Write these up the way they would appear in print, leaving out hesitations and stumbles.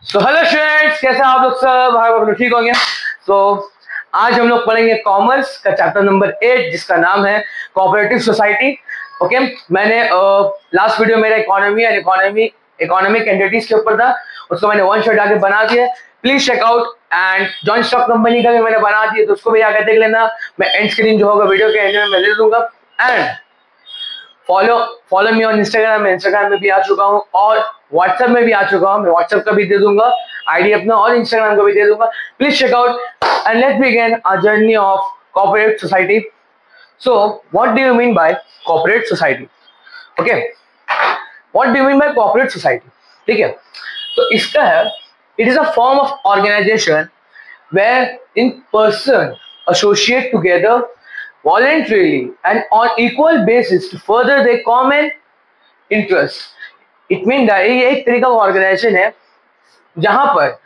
So hello students, कैसे आप लोग सब? आप लोग ठीक होंगे? तो आज हम लोग पढ़ेंगे कॉमर्स का चैप्टर नंबर 8 जिसका नाम है कोऑपरेटिव सोसाइटी। ओके, मैंने लास्ट वीडियो मेरा इकोनॉमिक एंटिटीज के ऊपर था, उसको मैंने वन शॉट आके बना दिया। Please check out. And joint stock company का भी मैंने बना दिया, तो उसको भी आकर देख लेना। मैं एंड स्क्रीन जो होगा वीडियो के एंड में मैं दे दूंगा। And follow me on Instagram. मैं इंस्टाग्राम में भी आ चुका हूँ और व्हाट्सएप में भी आ चुका हूँ। मैं व्हाट्सएप का भी दे दूंगा आईडी अपना, और इंस्टाग्राम का भी दे दूंगा। Please check out and let's begin our journey of corporate society. So what do you mean by corporate society? Okay, what do you mean by corporate society? ठीक है, तो इसका है, it is a form of organisation where in person associate together voluntarily and on equal basis to further their common interests. It means that ये एक तरीका का organisation है जहां पर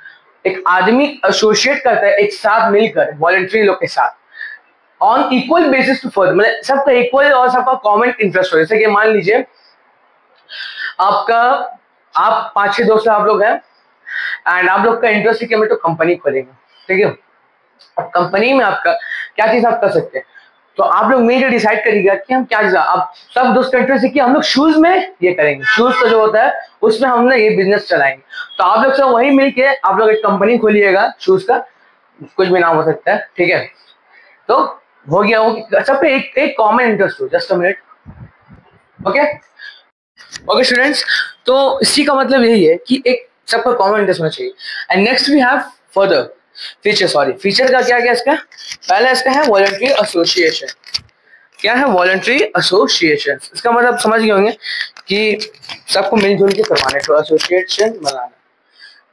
एक आदमी एसोसिएट करता है एक साथ मिलकर वॉलंटरी लोग के साथ on equal basis to further, मतलब सबका इक्वल और सबका कॉमन इंटरेस्ट हो। जैसे कि मान लीजिए आप 5-6 दोस्त आप लोग हैं एंड आप लोग का इंटरेस्ट है कि हमें तो कंपनी खोलेंगे। ठीक है, अब कंपनी में आपका क्या चीज आप कर सकते हैं, तो आप लोग मेजर डिसाइड करिएगा कि हम क्या चीज, आप सब दोस्त इंटरेस्ट है कि हम लोग शूज में ये करेंगे, शूज का जो होता है उसमें हम ना ये बिजनेस चलाएंगे। तो आप लोग सब वही मिलके आप लोग एक कंपनी खोलिएगा शूज का, कुछ भी नाम हो सकता है। ठीक है, तो हो गया वो सब पे एक कॉमन इंटरेस्ट हो। Just a minute. Okay students, तो इसी का मतलब यही है कि एक सबका कॉमन इंटरेस्ट होना चाहिए। And next we have further feature का क्या इसका पहला इसका है वॉलंटरी एसोसिएशन। क्या है वॉलंटरी एसोसिएशन? इसका मतलब समझ गए होंगे कि सबको मिलजुल के करवाने को एसोसिएशन बनाना।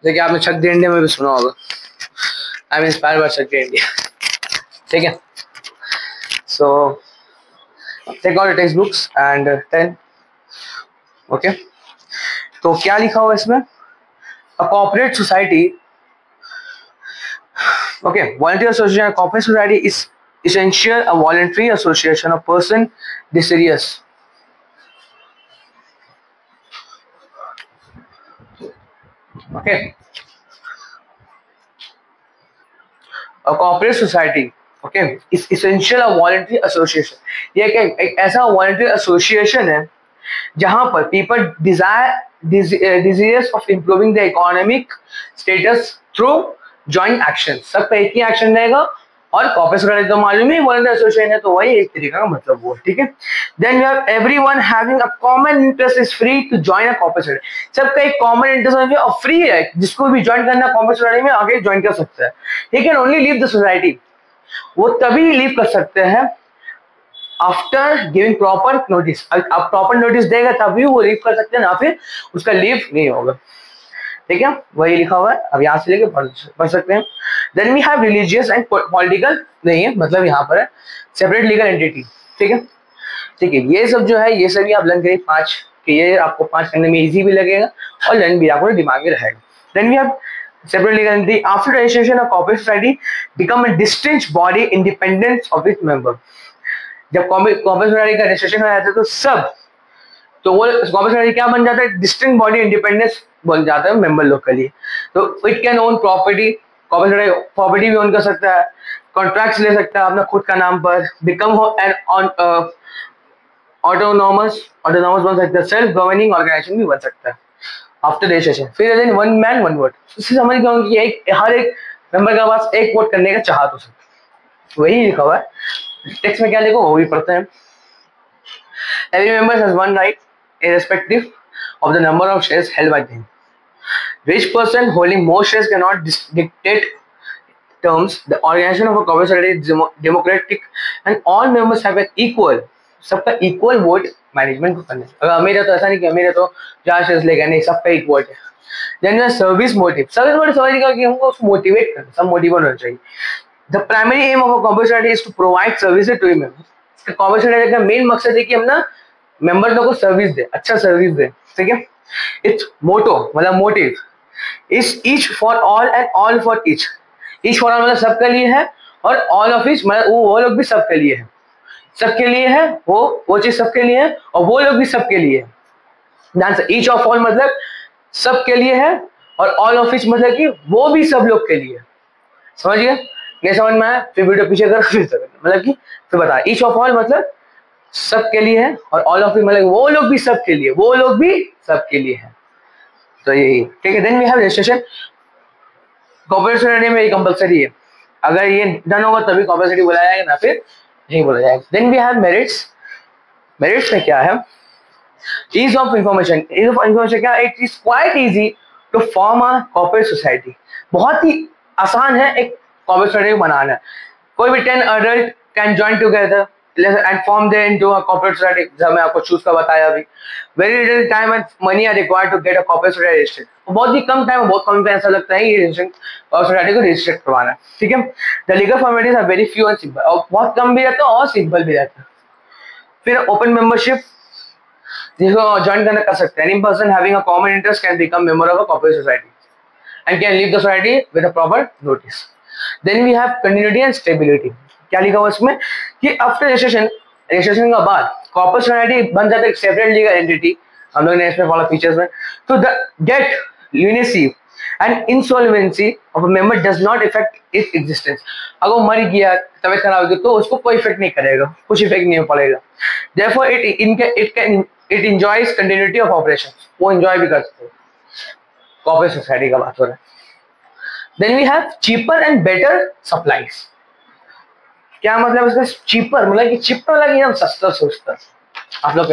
जैसे कि आपने छक दे इंडिया में भी सुना होगा, आई एम इंस्पायर्ड बाय छक दे इंडिया। ठीक है, so take out textbooks and 10। Okay, तो क्या लिखा हुआ इसमें? A cooperate society. Okay, voluntary association, a corporate society is essential a voluntary association of person desirous. Okay, a corporate society, okay, is essential a voluntary association. ये एक ऐसा voluntary association है जहां पर people desirous of improving the economic status through joint action। सबका एक ही action रहेगा। और कॉर्पोरेट सोसाइटी तो मालूम ही वॉलंटरी एसोसिएशन है, तो वही एक तरीका का मतलब वो। ठीक है, then we have everyone having a common interest is free to join a corporate society. सबका एक कॉमन इंटरेस्ट होना चाहिए और फ्री है, जिसको भी ज्वाइन करना कॉर्पोरेट सोसाइटी में आगे ज्वाइन कर सकता है। He can only leave the society. वो तभी लीव कर सकते हैं आफ्टर गिविंग प्रॉपर नोटिस। आप प्रॉपर नोटिस देगा तभी वो लीव कर सकते हैं, ना फिर उसका लीव नहीं होगा। ठीक है, वही लिखा हुआ है, अब यहाँ से लेके पढ़ सकते हैं। Then we have religious and political, नहीं है मतलब यहाँ पर है सेपरेट लीगल एंटिटी। ठीक है, ठीक है, ये सब जो है ये सभी आप लर्न करिए 5 कि ये आपको 5 करने में इजी भी लगेगा और लर्न भी आपको दिमाग में रहेगा। Then we have separate legal entity. After registration of corporate society become a distinct body independent of its member. जब corporate society का registration हो जाता है तो सब, तो वो कॉर्पोरेट सोसाइटी क्या बन जाता है? डिस्टिंक्ट बॉडी इंडिपेंडेंस बन जाता है मेंबर लोग के लिए। तो it can own property, corporate society property भी ओन कर सकता है, कॉन्ट्रैक्ट्स ले सकता है अपना खुद का नाम पर, बिकम एन ऑटोनॉमस बन सकता है, सेल्फ गवर्निंग ऑर्गेनाइजेशन भी बन सकता है आफ्टर रजिस्ट्रेशन। फिर वन मैन वन वोट, इससे समझ गया कि एक हर एक मेंबर के पास एक वोट करने का चाहत हो सकता है, वही लिखा हुआ है। टेक्स्ट में क्या लिखो वो भी पढ़ते हैं। Every member has one right, irrespective of the number of shares held by them. Rich person holding more shares cannot dictate terms. The organization of a corporate society is democratic, and all members have an equal, सबका equal vote management को करना है। अगर अमीर है तो ऐसा नहीं कि अमीर है तो 4 शेयर्स लेगा, नहीं, सबका एक वोट है। देन सर्विस मोटिव, सर्विस मोटिव समझिएगा कि हमको उसको मोटिवेट करना, सब मोटिवेट होना चाहिए। The primary aim of a corporate society is to provide services to members. Corporate society का मेन मकसद है कि हम ना मेंबर लोगों को सर्विस दे, अच्छा सर्विस दे। ठीक है, इट्स मोटो मतलब motive is each for all and all for each. Each for all मतलब सबके लिए है, और ऑल ऑफ ईच मतलब वो लोग भी सबके लिए है, सबके लिए है, वो चीज सबके लिए है और वो लोग भी सबके लिए है। ईच ऑफ ऑल मतलब सबके लिए है, और ऑल ऑफ विच मतलब कि वो भी सब लोग के लिए। समझ गया? नहीं समझ में आया फिर वीडियो पीछे कर, फिर मतलब कि फिर बता, ईच ऑफ ऑल मतलब सबके लिए है, और ऑल ऑफ विच मतलब वो लोग भी सबके लिए, वो लोग भी सबके लिए है। तो यही ठीक है। Then we have registration. Corporate society में ये कंपलसरी है, अगर ये डन होगा तभी कॉर्पोरेट बोला जाएगा, ना फिर नहीं बोला जाएगा। Then we have merits. Merits में क्या है? Ease of information. Ease of information क्या? It is quite easy to form a corporate society. बहुत ही आसान है एक कॉर्पोरेट सोसाइटी बनाना। कोई भी 10 adult can join together and form their into a corporate society. जब मैं आपको चूज का बताया अभी, very little time and money are required to get a corporate society registered. बहुत ही कम टाइम, बहुत कम पैसा लगता है ये रजिस्ट्रेशन कॉर्पोरेट सोसाइटी को रजिस्टर करवाना। ठीक है, the legal formalities are very few and simple, और बहुत कम भी रहता है और सिंपल भी रहता है। फिर ओपन मेंबरशिप, जिसको ज्वाइन करना कर सकते हैं। Any person having a common interest can become member of a corporate society and can leave the society with a proper notice. Then we have continuity and stability. क्या लिखा हुआ इसमें कि आफ्टर रजिस्ट्रेशन, रजिस्ट्रेशन के बाद corporate society बन जाता है एक सेपरेट लीगल एंटिटी। हम लोग ने इसमें फॉलो फीचर्स में, तो the death, lunacy and insolvency of a member does not effect its existence. अगर वो मर गया, तबीयत खराब होगी, तो उसको कोई इफेक्ट नहीं करेगा, कुछ इफेक्ट नहीं पड़ेगा। Therefore it enjoys continuity of operations, वो एंजॉय भी कर सकते हैं। कॉर्पोरेट सोसाइटी का बात हो रहा है। Then we have cheaper and better supplies. क्या मतलब इसका चीपर? मतलब कि चीपर मतलब एकदम सस्ता सस्ता। आप लोग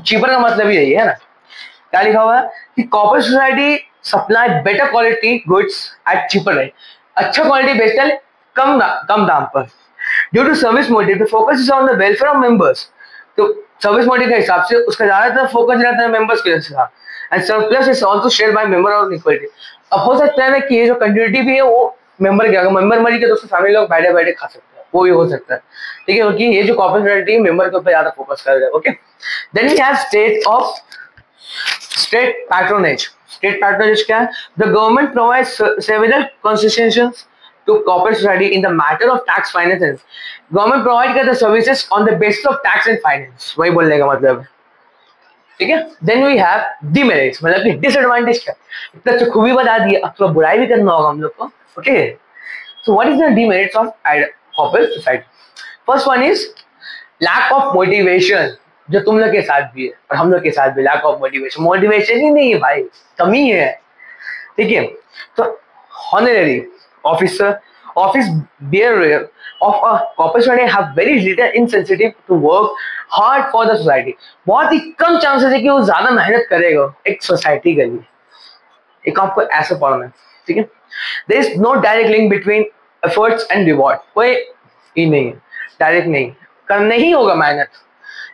चीपर का मतलब यही है ना। क्या लिखा हुआ है कि corporate society supply better quality goods at cheaper rate. अच्छा क्वालिटी बेचता है कम दाम पर। Due to service motive, focus on the welfare of members. तो सर्विस मोटिव के हिसाब से उसका ज्यादातर फोकस रहता है मेंबर्स के साथ। And surplus is also shared by member of equality. अब हो सकता है ना कि ये जो कंटिन्यूटी भी है वो मेंबर के, अगर मेंबर मरी के तो उसके फैमिली लोग बैठे बैठे खा सकते हैं, वो भी हो सकता है। ठीक है, क्योंकि ये जो कॉर्पोरेट सोसाइटी मेंबर के ऊपर ज्यादा फोकस कर रहा है। Okay, then we have state patronage. State patronage क्या है? The government provides several concessions to corporate society in the matter of tax finance. Government provide करता है services on the basis of tax and finance, वही बोलने का मतलब है। ठीक है, देन वी हैव डिमेरिट्स, मतलब कि डिसएडवांटेज क्या? इतना तो खूबी बता दिया, अब तो बुराई भी करना होगा हम लोग को। Okay, so what is the demerits of corporate society? First one is lack of motivation, जो तुम लोग के साथ भी है और हम लोग के साथ भी। लैक ऑफ मोटिवेशन, मोटिवेशन ही नहीं है भाई, कमी है। ठीक है, तो honorary officer office bearer of a corporate society have very little insensitive to work hard for the society। बहुत ही कम चांसेस है कि वो ज्यादा मेहनत करेगा एक सोसाइटी के लिए। एक आपको ऐसे पढ़ना है। ठीक है, there is no direct link between efforts and reward। कोई ही नहीं है, डायरेक्ट नहीं, करना ही होगा मेहनत।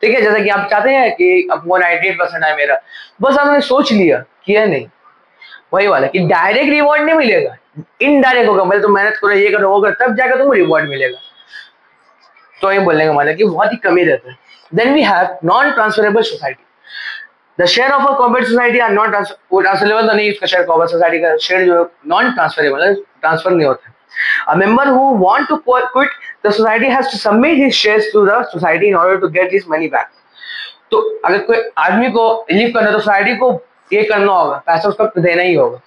ठीक है, जैसा कि आप चाहते हैं कि अब 98% है मेरा, बस आपने सोच लिया, किया नहीं, वही वाला कि डायरेक्ट रिवॉर्ड नहीं मिलेगा, इनडायरेक्ट होगा। मतलब तुम मेहनत करो, ये करो, वो करो, तब जाकर तुमको रिवॉर्ड मिलेगा। तो ये बोलने का मतलब कि बहुत ही कमी रहता है। Then we have non transferable society. The share of a corporate society are not transferable. तो नहीं, उसका शेयर कॉर्पोरेट सोसाइटी का शेयर जो नॉन ट्रांसफरेबल, ट्रांसफर नहीं होता है। A member who want to quit the society has to submit his shares to the society in order to get his money back। तो अगर कोई आदमी को लीव करना तो सोसाइटी को ये करना होगा, पैसा उसको देना ही होगा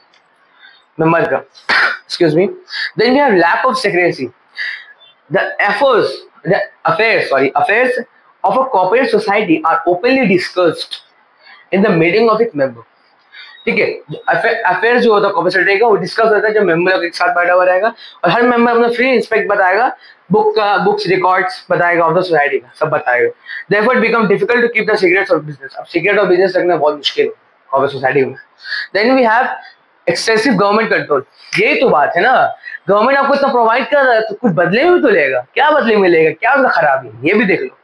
मेंबर का। Excuse me. Then we have lack of secrecy. The affairs of a corporate society are openly discussed in the meeting of its member। ठीक है, अफेयर्स जो होता है कॉर्पोरेट सोसाइटी का वो डिस्कस होता है जब मेंबर एक साथ बैठा हुआ रहेगा, और हर मेंबर अपना फ्री इंस्पेक्ट बताएगा, बुक्स रिकॉर्ड्स बताएगा ऑफ द सोसाइटी का, सब बताएगा। Therefore it become difficult to keep the secrets of business. अब सीक्रेट ऑफ बिजनेस रखना बहुत मुश्किल है कॉर्पोरेट सोसाइटी में। Then we have excessive government control. यही तो बात है ना, गवर्नमेंट आपको इतना प्रोवाइड कर रहा है तो कुछ बदले में भी तो लेगा। क्या बदले में लेगा, क्या उसका खराबी है, ये भी देख लो।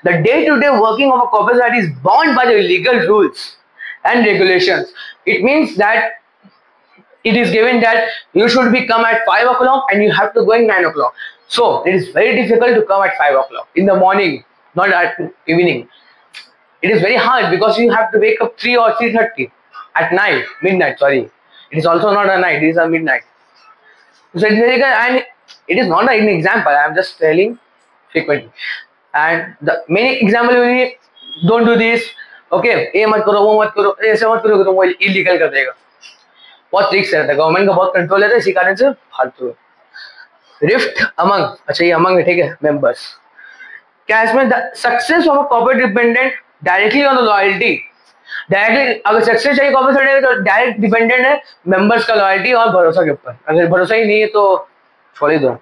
The day to day working of a corporate society is bound by the legal rules and regulations। It means that it is given that you should be come at 5 o'clock and you have to go in 9 o'clock। So it is very difficult to come at 5 o'clock in the morning, not at evening। It is very hard because you have to wake up 3 or 3:30 at night, midnight, sorry। It is also not a night, it is a midnight। So it is very good, and it is not an example, I am just telling frequently। And the many example will be, don't do this, okay, ये मत करो, वो मत करो, ऐसे मत करो तो वो इलीगल कर देगा। बहुत रिस्क रहता है, गवर्नमेंट का बहुत कंट्रोल रहता है, इसी कारण से फालतू है। रिफ्ट अमंग, अच्छा ये अमंग है, ठीक है, मेंबर्स। क्या इसमें success of corporate dependent directly on the loyalty, directly अगर सक्सेस चाहिए कॉर्पोरेट तो डायरेक्ट डिपेंडेंट है मेंबर्स का लॉयल्टी और भरोसा के ऊपर, अगर भरोसा ही नहीं है तो छोड़ ही दो,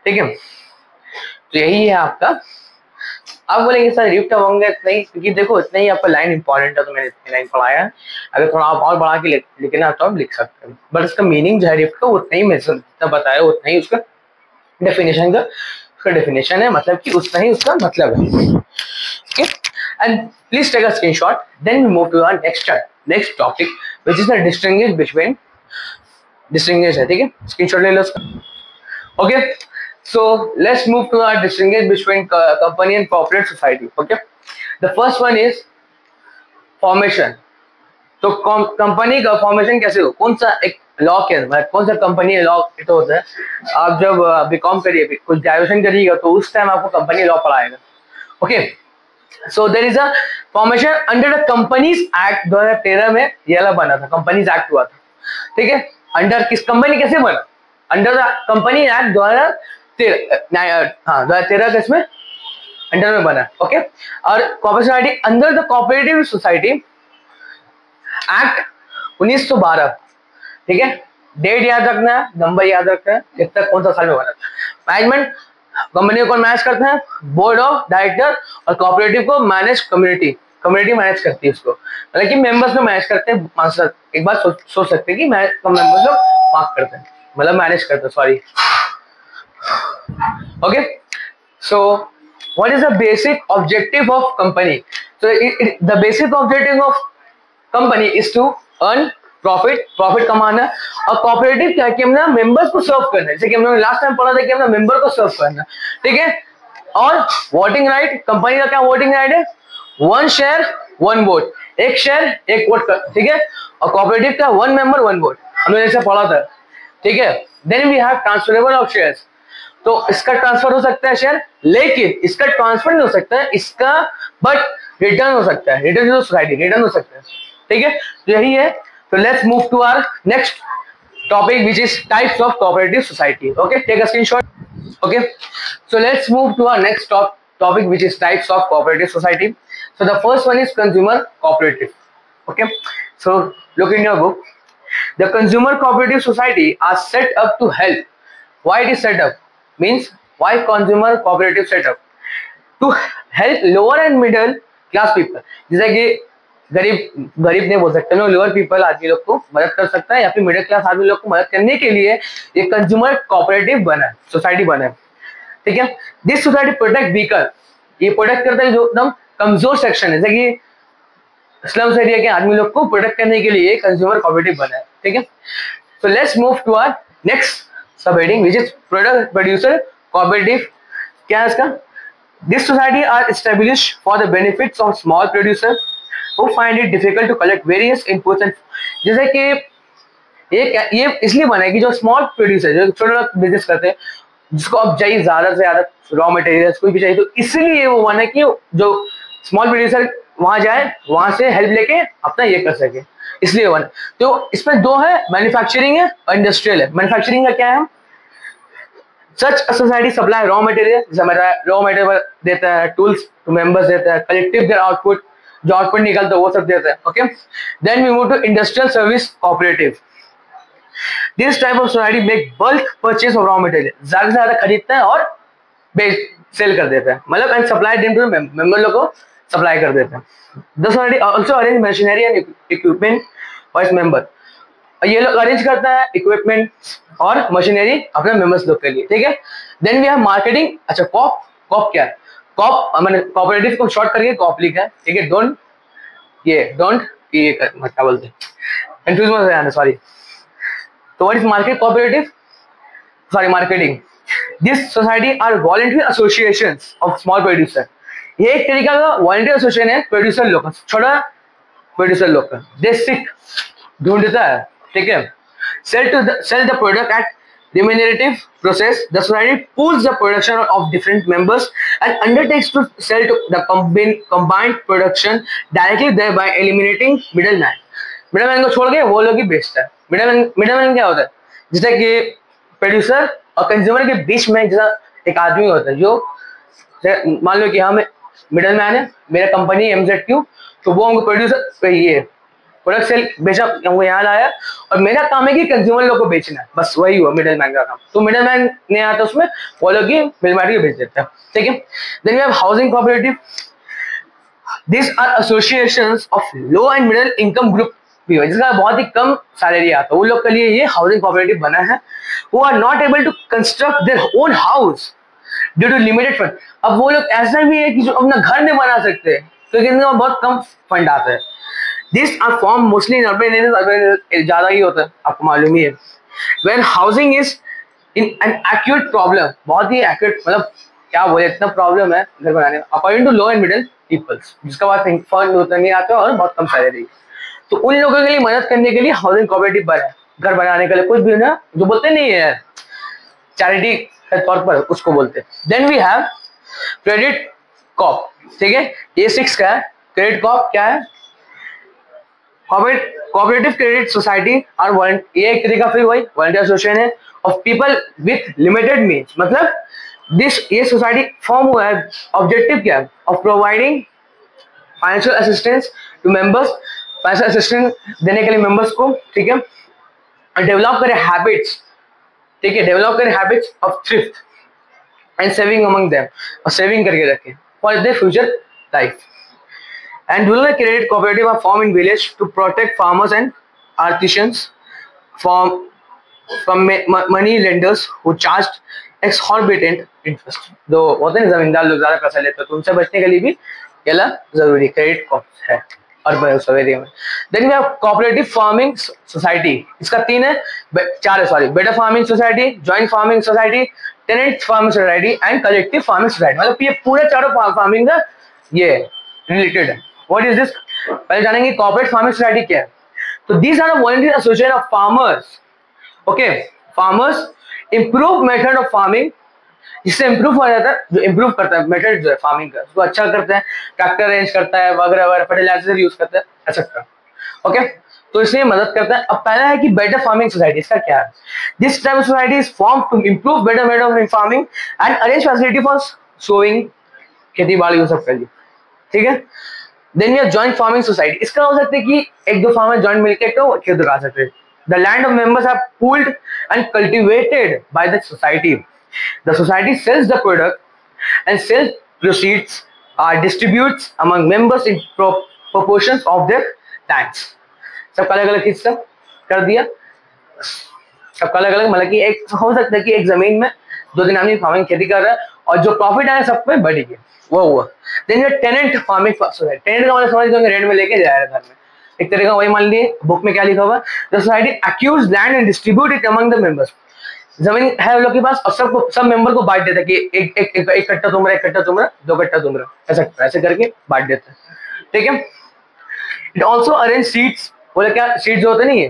ठीक है। तो यही है आपका। आप बोलेंगे सर रिफ्ट अमंग इतना ही, क्योंकि देखो इतना ही आपका लाइन इंपॉर्टेंट है तो मैंने इतनी लाइन पढ़ाया है, अगर थोड़ा आप और बढ़ा के लिखना तो आप लिख सकते हैं, बट उसका मीनिंग जो है रिफ्ट का उतना ही मैंने जितना बताया उतना ही उसका डेफिनेशन का, उसका डेफिनेशन है, मतलब कि उतना ही उसका मतलब है, okay. And please take a screenshot, then we move to our next topic which is the distinguish between, distinguish है, ठीक है, स्क्रीनशॉट ले लो उसका, okay. So let's move to our distinguish between company and corporate society. Okay, the first one is formation. तो company का formation कैसे हो, कौन सा एक लॉ के अंदर, कौन सा कंपनी लॉ तो होता है। आप जब बीकॉम करिए, कुछ ग्रेजुएशन करिएगा तो उस टाइम आपको कंपनी लॉ पढ़ाएगा, okay. So there is a formation under the companies act 2013 में ये वाला बना था, कंपनीज एक्ट हुआ था, ठीक है। अंडर किस कंपनी कैसे बना, अंडर द कंपनी एक्ट 2013 के इसमें अंडर में बना, ओके। और corporate society under the cooperative society act 1912, ठीक है। डेट याद रखना है, नंबर याद रखना है, कितना कौन सा साल में बना। मैनेजमेंट कंपनी को मैनेज करते हैं बोर्ड ऑफ डायरेक्टर, और कोऑपरेटिव को मैनेज कम्युनिटी मैनेज करती है उसको, मतलब कि मेंबर्स को मैनेज करते हैं। एक बार सोच सकते हैं कि मेंबर्स लोग मार्क करते हैं, मतलब मैनेज करते हैं, sorry, okay. So what is the basic objective of company? So the basic objective of company is to earn profit कमाना, और कोऑपरेटिव क्या है कि हमने मेंबर्स को सर्व करना है, जैसे कि हमने लास्ट टाइम पढ़ा था कि हमने मेंबर को सर्व करना, ठीक है। और वोटिंग राइट, कंपनी का क्या वोटिंग राइट है, 1 शेयर 1 वोट, एक शेयर एक वोट, ठीक है। और कोऑपरेटिव का 1 मेंबर 1 वोट, हमने जैसे पढ़ा था, ठीक है। Then we have transferable of shares, तो इसका ट्रांसफर हो सकता है शेयर, लेकिन इसका ट्रांसफर नहीं हो सकता है, इसका बट रिटर्न हो सकता है, रिटर्न टू सोसाइटी, रिटर्न हो सकता है, ठीक है। तो यही है। तो let's move to our next topic which is types of cooperative society, okay, take a screenshot, okay. So let's move to our next topic which is types of cooperative society. So the first one is consumer cooperative, okay. So look in your book, the consumer cooperative society are set up to help, why it is set up means why consumer cooperative setup, to help lower and middle class people, जैसे कि गरीब नहीं बोल सकते लोग, lower people आदमी लोग को मदद कर सकता है, या फिर मिडिल क्लास आदमी लोग को मदद करने के लिए ये कंज्यूमर कोऑपरेटिव बना है, सोसाइटी बना है, ठीक है। दिस सोसाइटी प्रोटेक्ट वीकर, ये प्रोटेक्ट करता है जो एकदम कमजोर सेक्शन है, जैसे कि स्लम्स एरिया के आदमी लोग को प्रोटेक्ट करने के लिए कंज्यूमर कोऑपरेटिव बना है, ठीक है। So let's move to our next subheading which is product producer cooperative. क्या है इसका, this society are established for the benefits of small producer who find it difficult to collect various inputs and, जैसे कि ये इसलिए बना है कि जो स्मॉल प्रोड्यूसर, जो छोटा बिजनेस करते हैं, जिसको अब चाहिए ज्यादा से ज्यादा रॉ मटेरियल्स कोई भी चाहिए, तो इसलिए वो बना है कि जो स्मॉल प्रोड्यूसर वहां जाए, वहां से हेल्प लेके अपना ये कर सके, इसलिए वन। तो इसमें दो है, मैन्युफैक्चरिंग है और इंडस्ट्रियल है। मैन्युफैक्चरिंग का क्या है, such a society supply raw material, जैसे हमारा रॉ मटेरियल देता है, टूल्स टू मेंबर्स देता है, कलेक्टिव देयर आउटपुट, जो आउटपुट निकलता है वो सब देता है, okay. Then we move to industrial service cooperative. This type of society make bulk purchase of raw material, ज्यादा से ज्यादा खरीदता है और सेल कर देता है, मतलब and supply them to member लोग को सप्लाई कर देते हैं। The society also arrange machinery and equipment for its member, ये लोग अरेंज करता है इक्विपमेंट और मशीनरी अपने मेंबर्स लोग के लिए, ठीक है। देन वी हैव मार्केटिंग, अच्छा कॉप क्या है, कॉप मैंने कोऑपरेटिव को शॉर्ट करके कॉप लिखा है, ठीक है। डोंट ये क्या बोलते हैं, कंफ्यूज मत हो जाना, सॉरी। तो what is market cooperative, sorry marketing. This society are voluntary associations of small producer, ये एक तरीका का वॉलंटरी एसोसिएशन है प्रोड्यूसर लोग का, छोटा प्रोड्यूसर लोग का, दे सीक ढूंढता है, ठीक है। sell the product at remunerative process. The society pools the production of different members and undertakes to sell to the combined production directly, thereby eliminating middleman. Middle man को छोड़ के वो लोग ही बेचता है। मिडल मैन क्या होता है, जैसे कि प्रोड्यूसर और कंज्यूमर के बीच में जैसा एक आदमी होता है, जो मान लो कि हाँ मिडल मैन है, मेरा कंपनी MZQ, तो वो हमको प्रोड्यूसर ये प्रोडक्ट सेल बेचा, हमको यहाँ लाया, और मेरा काम है कि कंज्यूमर लोग को बेचना है, बस वही हुआ मिडल मैन का काम। तो मिडल मैन नहीं आता उसमें, वो लोग ही मिल मार के बेच देता है, ठीक है। Then we have housing cooperative. These are associations of low and middle income group people, जिसका बहुत ही कम सैलरी आता है, उन लोग के लिए ये हाउसिंग कोऑपरेटिव बना है। Who are not able to construct their own house due to limited fund। अब वो लोग ऐसा भी है कि जो अपना घर नहीं बना सकते क्योंकि इनका बहुत कम फंड आता है। These are formed mostly in urban areas, urban areas ज्यादा ही होता है, आपको मालूम ही है। When housing is in an acute problem, बहुत ही acute, मतलब क्या बोले, इतना प्रॉब्लम है घर बनाने में, according to low and middle peoples, जिसका बाद फंड उतना नहीं आता और बहुत कम सैलरी, तो उन लोगों के लिए मदद करने के लिए हाउसिंग कोऑपरेटिव बना है, घर बनाने के लिए, कुछ भी ना जो बोलते नहीं है चैरिटी के तौर पर उसको बोलते हैं। Then we have credit coop, ठीक है, A6 का है। क्रेडिट कॉप क्या है? कोऑपरेटिव क्रेडिट सोसाइटी और ये एक तरीका फिर वही वॉलंटियर एसोसिएशन है of people with limited means, मतलब ये सोसाइटी फॉर्म हुआ है, ऑब्जेक्टिव क्या है, of providing financial assistance to members, financial assistance देने के लिए मेंबर्स को, ठीक है, और डेवलप करे हैबिट्स, ठीक है, डेवलप करे habits of thrift and saving among them, और सेविंग करके रखें for their future life. And rural credit cooperative are formed in village to protect farmers and artisans from money lenders who charged exorbitant interest। जो होते हैं जमींदार लोग ज्यादा पैसा लेते हैं, तो उनसे बचने के लिए भी ये जरूरी क्रेडिट कॉप है अर्बन एरिया में। Then we have cooperative farming society, इसका चार है sorry, better farming society, joint farming society, tenant farming society and collective farming society, मतलब ये पूरे चारों फार्मिंग का ये रिलेटेड है। What is this? पहले जानेंगे कॉर्पोरेट फार्मिंग सोसाइटी क्या है। तो these are the voluntary association of farmers, okay, farmers improve method of farming, जिससे improve हो जाता है, जो improve करता है मेथड जो है फार्मिंग का, उसको अच्छा करता है, ट्रैक्टर अरेंज करता है वगैरह वगैरह, फर्टिलाइजर यूज करता है एक्सेट्रा, ओके, तो इसलिए मदद करता है। अब पहला है कि बेटर फार्मिंग सोसाइटी, इसका क्या है? This type of society is form to improve better method of farming and arrange facility for sowing, खेती बाड़ी वो सब के लिए, ठीक है। Then we have joint farming society, इसका हो सकता है कि एक दो फार्मर जॉइंट मिलकर तो खेत उगा सकते हैं। The land of members are pooled and cultivated by the society. The society sells the product and sales proceeds are distributes among members in proportions of their lands। सबका अलग अलग हिस्सा कर दिया, सबका अलग अलग, मतलब कि एक हो सकता है कि एक जमीन में दो तीन आदमी फार्मिंग खेती कर रहा है और जो प्रॉफिट आया सब पे बढ़ेगी, वो हुआ। देन ये टेनेंट फार्मिंग सोसाइटी, टेनेंट का मतलब समझ लो रेंट में लेके जा रहा है घर में, एक तरह का वही मान लिए बुक में क्या लिखा हुआ, the society acquires land and distribute it among the members, जमीन है उन लोग के पास और सबको सब मेंबर को बांट देता है कि एक कट्टा तुम्हारा, एक कट्टा तुम्हारा, दो कट्टा तुम्हारा, ऐसे करके बांट देता है, ठीक है। इट ऑल्सो अरेंज सीड्स, बोले क्या सीड्स होते नहीं है,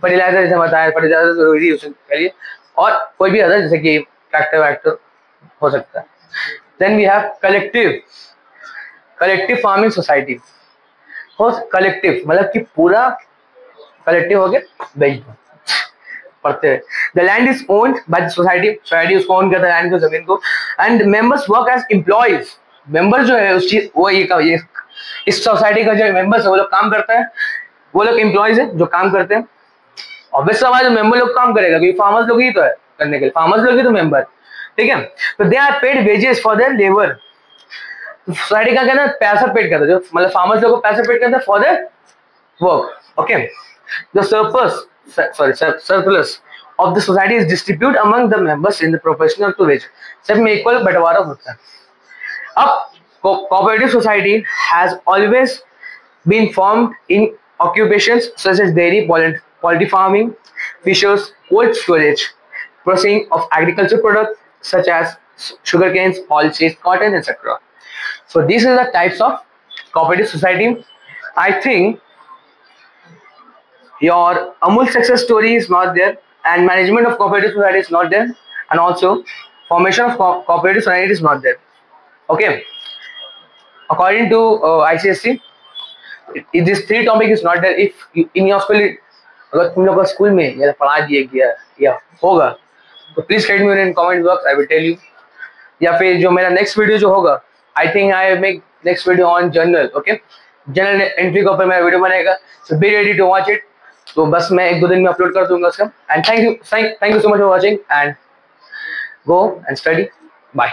फर्टिलाइजर जैसे बताया, फर्टिलाइजर जरूरी है उसके लिए, और कोई भी अदर जैसे कि ट्रैक्टर वैक्टर हो सकता है। Then we have collective farming society, हो कलेक्टिव मतलब कि पूरा कलेक्टिव हो गया, बेच दो पढ़ते हैं। The land is owned by the society, society उसको ओन करता है लैंड को, जमीन को, and members work as employees, member जो है उस चीज वो ये इस सोसाइटी का जो मेंबर्स है वो लोग काम करता है, वो लोग एम्प्लॉइज है जो काम करते हैं। ऑब्वियस सवाल है मेंबर लोग काम करेगा क्योंकि फार्मर्स लोग ही तो है करने के लिए, फार्मर्स लोग ही तो मेंबर, ठीक है। तो they are paid wages for their labour, society का कहना है पैसा पेड करता है, जो मतलब फार्मर्स लोग को पैसा पेड करता है for their work, okay. The surplus of the society is distribute among the members in the proportional to wage, सब में इक्वल बंटवारा होता है। अब cooperative society has always been formed in occupations such as dairy, poultry farming, fishers, cold storage, processing of agricultural products such as sugar canes, oilseeds, cotton, etc. So these are the types of cooperative society. I think your Amul success story is not there, and management of cooperative society is not there, and also formation of cooperative society is not there. Okay. According to ICSC, this 3 topic is not there if in your school. अगर तुम लोग को school में ये पढ़ा दिया गया या होगा तो please write me in comment box, I will tell you. या फिर जो मेरा नेक्स्ट वीडियो जो होगा, I think I make next video on journal. Okay, general entry के ऊपर मेरा वीडियो बनेगा, so be ready to watch it. तो बस मैं 1-2 दिन में अपलोड कर दूंगा उसका. And thank you so much for watching and go and study. Bye.